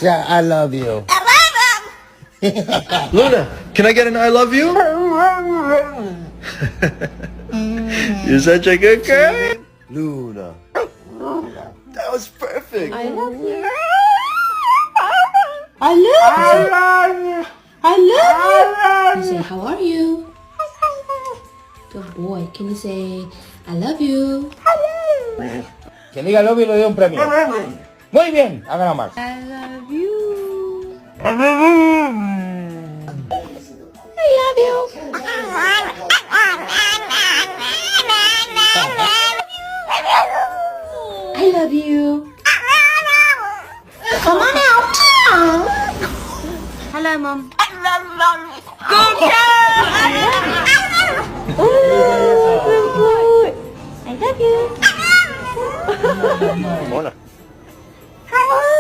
Yeah, I love you. Luna, can I get an I love you? You're such a good girl. Luna. That was perfect. I love you. I love you. I love you. You say, how are you? Good boy. Can you say, I love you? Que diga love you le doy un premio. Muy bien, háganlo más. I love you. I love you. I love you. Come on out. Hello, Mom. Good girl. I love you. Mona.